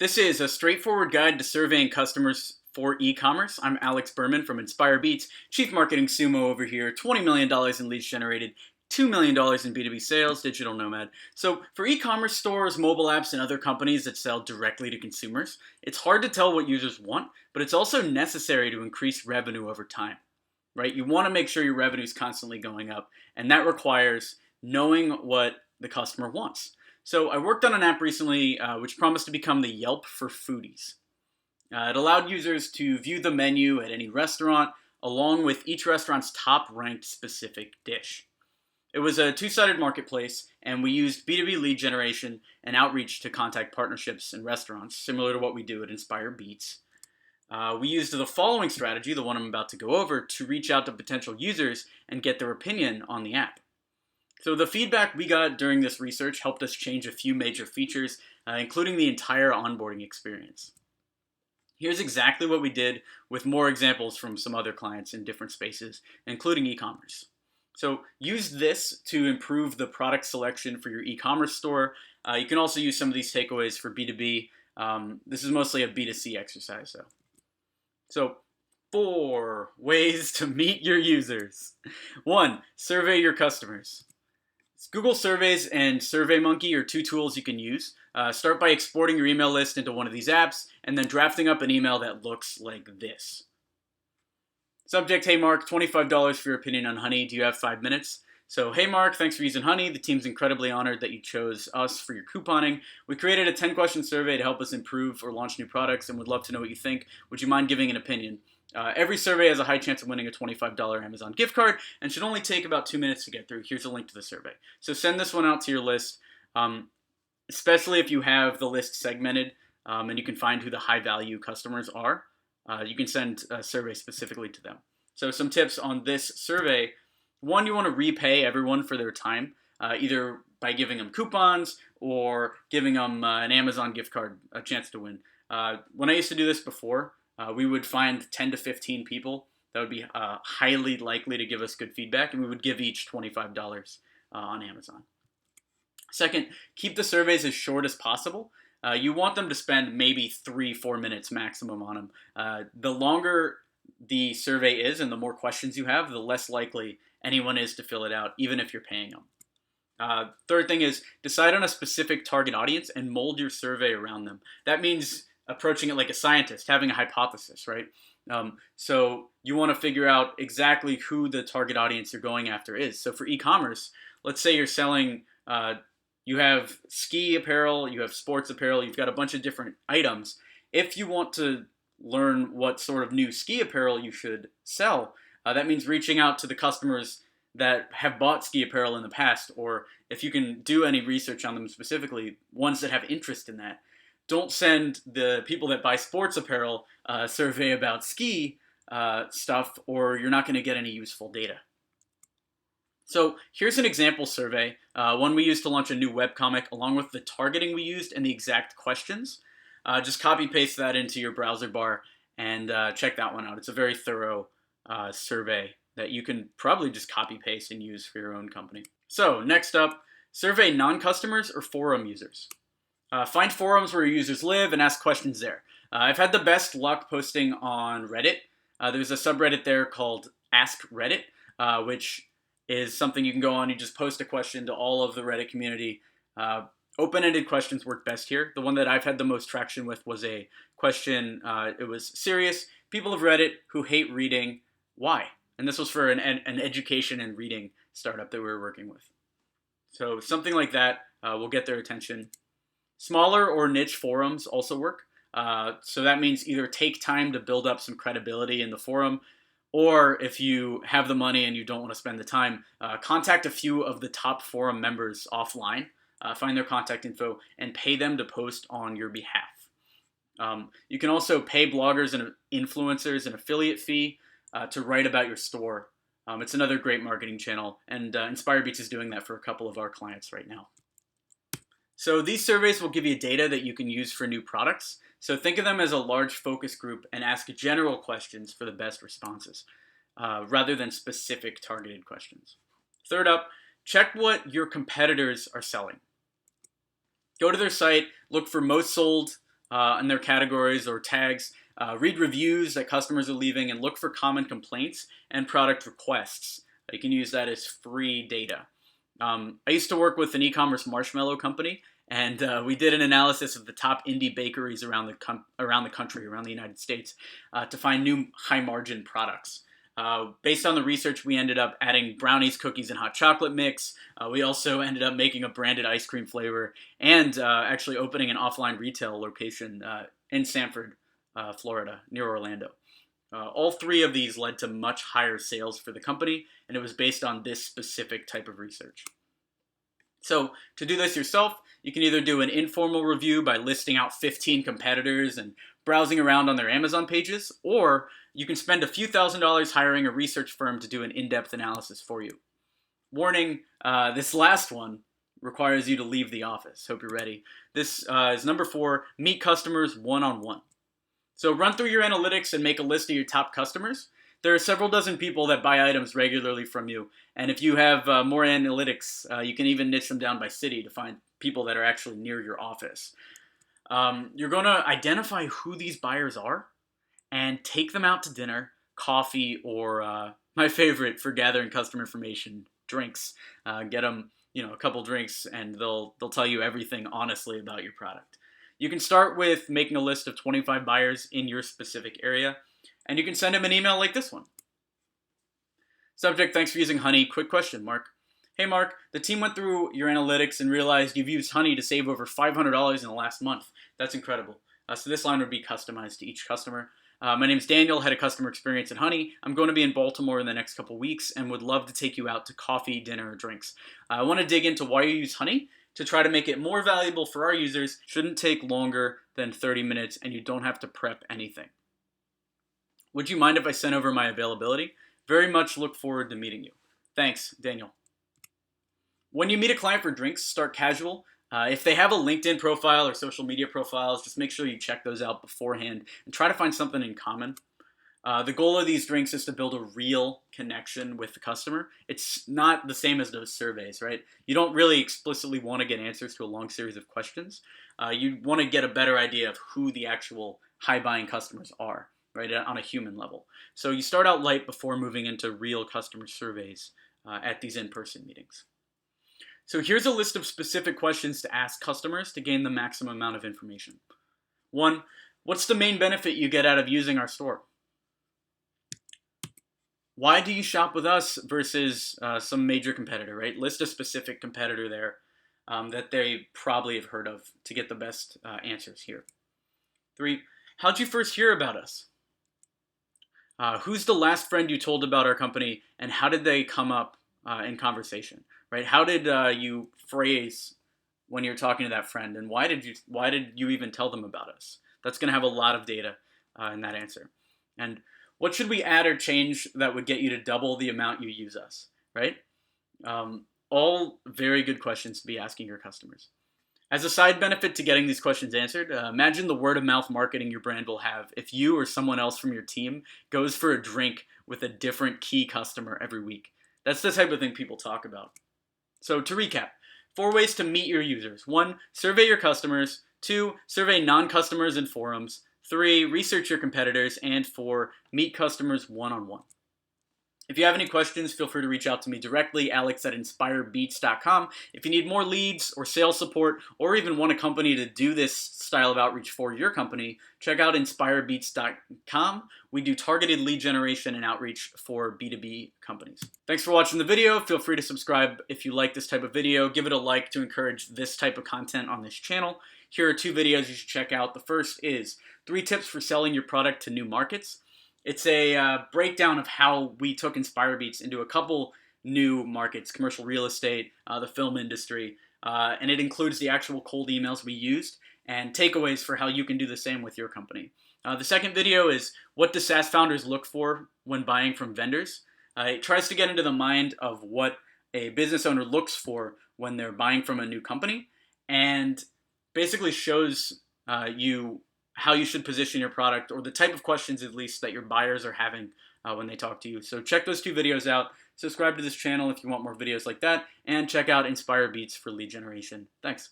This is a straightforward guide to surveying customers for e-commerce. I'm Alex Berman from Inspire Beats, Chief Marketing Sumo over here, $20 million in leads generated, $2 million in B2B sales, digital nomad. So for e-commerce stores, mobile apps, and other companies that sell directly to consumers, it's hard to tell what users want, but it's also necessary to increase revenue over time, right? You want to make sure your revenue is constantly going up, and that requires knowing what the customer wants. So I worked on an app recently which promised to become the Yelp for foodies. It allowed users to view the menu at any restaurant along with each restaurant's top ranked specific dish. It was a two-sided marketplace, and we used B2B lead generation and outreach to contact partnerships and restaurants, similar to what we do at Inspire Beats. We used the following strategy, the one I'm about to go over, to reach out to potential users and get their opinion on the app. So the feedback we got during this research helped us change a few major features, including the entire onboarding experience. Here's exactly what we did with more examples from some other clients in different spaces, including e-commerce. So use this to improve the product selection for your e-commerce store. You can also use some of these takeaways for B2B. This is mostly a B2C exercise though. So 4 ways to meet your users. 1, survey your customers. Google Surveys and SurveyMonkey are 2 tools you can use. Start by exporting your email list into one of these apps and then drafting up an email that looks like this. Subject, hey Mark, $25 for your opinion on honey. Do you have 5 minutes? So, hey Mark, thanks for using honey. The team's incredibly honored that you chose us for your couponing. We created a 10-question survey to help us improve or launch new products and would love to know what you think. Would you mind giving an opinion? Every survey has a high chance of winning a $25 Amazon gift card and should only take about 2 minutes to get through. Here's a link to the survey. So send this one out to your list, especially if you have the list segmented and you can find who the high-value customers are. You can send a survey specifically to them. So some tips on this survey. 1, you want to repay everyone for their time, either by giving them coupons or giving them an Amazon gift card, a chance to win. When I used to do this before, we would find 10 to 15 people that would be highly likely to give us good feedback, and we would give each $25 on Amazon. Second, keep the surveys as short as possible. You want them to spend maybe 3-4 minutes maximum on them. The longer the survey is and the more questions you have, the less likely anyone is to fill it out, even if you're paying them. Third thing is decide on a specific target audience and mold your survey around them. That means approaching it like a scientist, having a hypothesis, right? So you want to figure out exactly who the target audience you're going after is. So for e-commerce, let's say you're selling, you have ski apparel, you have sports apparel, you've got a bunch of different items. If you want to learn what sort of new ski apparel you should sell, that means reaching out to the customers that have bought ski apparel in the past, or if you can do any research on them specifically, ones that have interest in that. Don't send the people that buy sports apparel a survey about ski stuff, or you're not going to get any useful data. So here's an example survey, one we used to launch a new webcomic along with the targeting we used and the exact questions. Just copy paste that into your browser bar and check that one out. It's a very thorough survey that you can probably just copy paste and use for your own company. So next up, survey non-customers or forum users. Find forums where your users live and ask questions there. I've had the best luck posting on Reddit. There's a subreddit there called Ask Reddit, which is something you can go on. You just post a question to all of the Reddit community. Open-ended questions work best here. The one that I've had the most traction with was a question, it was serious. People of Reddit who hate reading, why? And this was for an education and reading startup that we were working with. So something like that will get their attention. Smaller or niche forums also work. So that means either take time to build up some credibility in the forum, or if you have the money and you don't want to spend the time, contact a few of the top forum members offline, find their contact info, and pay them to post on your behalf. You can also pay bloggers and influencers an affiliate fee to write about your store. It's another great marketing channel, and Inspire Beats is doing that for a couple of our clients right now. So these surveys will give you data that you can use for new products. So think of them as a large focus group and ask general questions for the best responses, rather than specific targeted questions. Third up, check what your competitors are selling. Go to their site, look for most sold in their categories or tags, read reviews that customers are leaving, and look for common complaints and product requests. You can use that as free data. I used to work with an e-commerce marshmallow company, and we did an analysis of the top indie bakeries around the country, around the United States, to find new high-margin products. Based on the research, we ended up adding brownies, cookies, and hot chocolate mix. We also ended up making a branded ice cream flavor and actually opening an offline retail location in Sanford, Florida, near Orlando. All three of these led to much higher sales for the company, and it was based on this specific type of research. So to do this yourself, you can either do an informal review by listing out 15 competitors and browsing around on their Amazon pages, or you can spend a few $1,000s hiring a research firm to do an in-depth analysis for you. Warning, this last one requires you to leave the office. Hope you're ready. This is number 4, meet customers one-on-one. So run through your analytics and make a list of your top customers. There are several dozen people that buy items regularly from you, and if you have more analytics, you can even niche them down by city to find people that are actually near your office. You're going to identify who these buyers are and take them out to dinner, coffee, or my favorite for gathering customer information, drinks. Get them, a couple drinks, and they'll tell you everything honestly about your product. You can start with making a list of 25 buyers in your specific area, and you can send them an email like this one. Subject, thanks for using Honey. Quick question, Mark. Hey, Mark, the team went through your analytics and realized you've used Honey to save over $500 in the last month. That's incredible. So this line would be customized to each customer. My name's Daniel, head of customer experience at Honey. I'm going to be in Baltimore in the next couple weeks and would love to take you out to coffee, dinner, or drinks. I want to dig into why you use Honey to try to make it more valuable for our users. Shouldn't take longer than 30 minutes, and you don't have to prep anything. Would you mind if I sent over my availability? Very much look forward to meeting you. Thanks, Daniel. When you meet a client for drinks, start casual. If they have a LinkedIn profile or social media profiles, just make sure you check those out beforehand and try to find something in common. The goal of these drinks is to build a real connection with the customer. It's not the same as those surveys, right? You don't really explicitly want to get answers to a long series of questions. You want to get a better idea of who the actual high-buying customers are, right, on a human level. So you start out light before moving into real customer surveys at these in-person meetings. So here's a list of specific questions to ask customers to gain the maximum amount of information. 1, what's the main benefit you get out of using our store? Why do you shop with us versus some major competitor, right? List a specific competitor there that they probably have heard of to get the best answers here. 3, how'd you first hear about us? Who's the last friend you told about our company, and how did they come up in conversation, right? How did you phrase when you're talking to that friend, and why did you even tell them about us? That's going to have a lot of data in that answer. And what should we add or change that would get you to double the amount you use us, right? All very good questions to be asking your customers. As a side benefit to getting these questions answered, imagine the word-of-mouth marketing your brand will have if you or someone else from your team goes for a drink with a different key customer every week. That's the type of thing people talk about. So to recap, 4 ways to meet your users. 1, survey your customers. 2, survey non-customers in forums. 3, research your competitors. And 4, meet customers one-on-one. If you have any questions, feel free to reach out to me directly, alex@inspirebeats.com. If you need more leads or sales support, or even want a company to do this style of outreach for your company, check out inspirebeats.com. We do targeted lead generation and outreach for B2B companies. Thanks for watching the video. Feel free to subscribe if you like this type of video. Give it a like to encourage this type of content on this channel. Here are 2 videos you should check out. The first is 3 tips for selling your product to new markets. It's a breakdown of how we took InspireBeats into a couple new markets, commercial real estate, the film industry, and it includes the actual cold emails we used and takeaways for how you can do the same with your company. The second video is what do SaaS founders look for when buying from vendors. It tries to get into the mind of what a business owner looks for when they're buying from a new company, and basically shows you how you should position your product, or the type of questions at least that your buyers are having when they talk to you. So check those 2 videos out. Subscribe to this channel if you want more videos like that, and check out InspireBeats for lead generation. Thanks.